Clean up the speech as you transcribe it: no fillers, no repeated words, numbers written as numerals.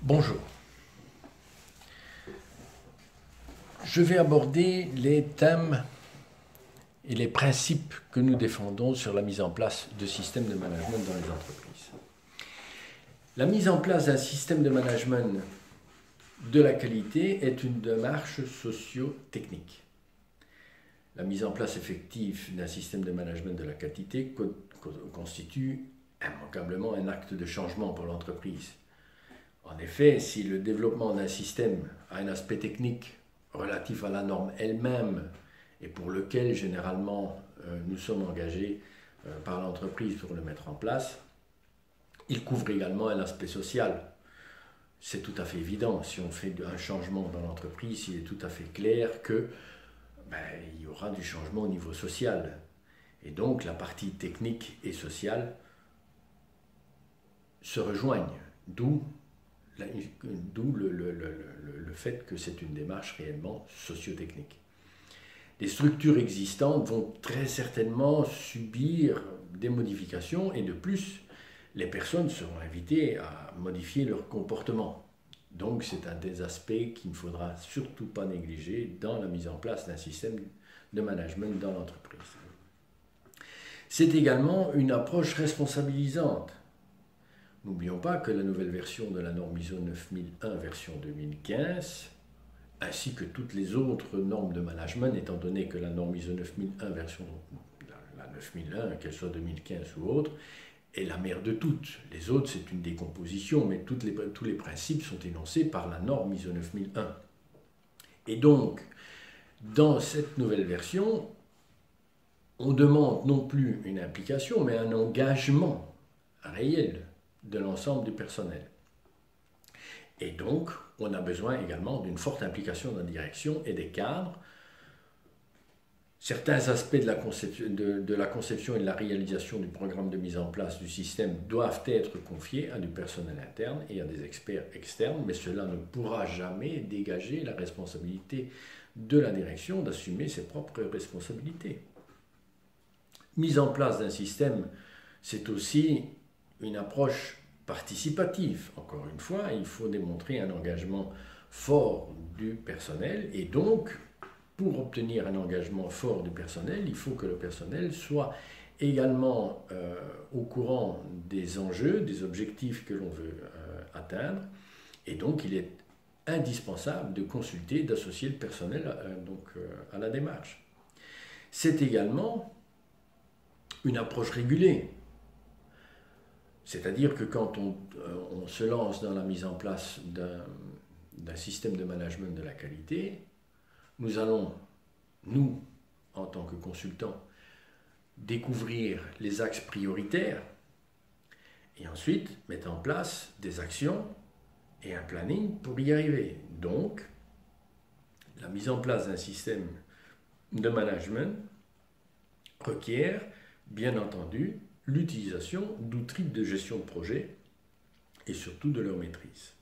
Bonjour. Je vais aborder les thèmes et les principes que nous défendons sur la mise en place de systèmes de management dans les entreprises. La mise en place d'un système de management de la qualité est une démarche socio-technique. La mise en place effective d'un système de management de la qualité constitue immanquablement un acte de changement pour l'entreprise. En effet, si le développement d'un système a un aspect technique relatif à la norme elle-même et pour lequel généralement nous sommes engagés par l'entreprise pour le mettre en place, il couvre également un aspect social. C'est tout à fait évident, si on fait un changement dans l'entreprise, il est tout à fait clair que il y aura du changement au niveau social. Et donc la partie technique et sociale se rejoignent, d'où le fait que c'est une démarche réellement socio-technique. Les structures existantes vont très certainement subir des modifications et de plus, les personnes seront invitées à modifier leur comportement. Donc c'est un des aspects qu'il ne faudra surtout pas négliger dans la mise en place d'un système de management dans l'entreprise. C'est également une approche responsabilisante. N'oublions pas que la nouvelle version de la norme ISO 9001 version 2015, ainsi que toutes les autres normes de management, étant donné que la norme ISO 9001 version la 9001, qu'elle soit 2015 ou autre, est la mère de toutes. Les autres, c'est une décomposition, mais tous les principes sont énoncés par la norme ISO 9001. Et donc, dans cette nouvelle version, on demande non plus une implication, mais un engagement réel de l'ensemble du personnel. Et donc, on a besoin également d'une forte implication de la direction et des cadres. Certains aspects de la conception et de la réalisation du programme de mise en place du système doivent être confiés à du personnel interne et à des experts externes, mais cela ne pourra jamais dégager la responsabilité de la direction d'assumer ses propres responsabilités. Mise en place d'un système, c'est aussi une approche participative. Encore une fois, il faut démontrer un engagement fort du personnel et donc, pour obtenir un engagement fort du personnel, il faut que le personnel soit également au courant des enjeux, des objectifs que l'on veut atteindre et donc il est indispensable de consulter, d'associer le personnel à la démarche. C'est également une approche régulée. C'est-à-dire que quand on se lance dans la mise en place d'un système de management de la qualité, nous allons, nous, en tant que consultants, découvrir les axes prioritaires et ensuite mettre en place des actions et un planning pour y arriver. Donc, la mise en place d'un système de management requiert, bien entendu, l'utilisation d'outils de gestion de projet et surtout de leur maîtrise.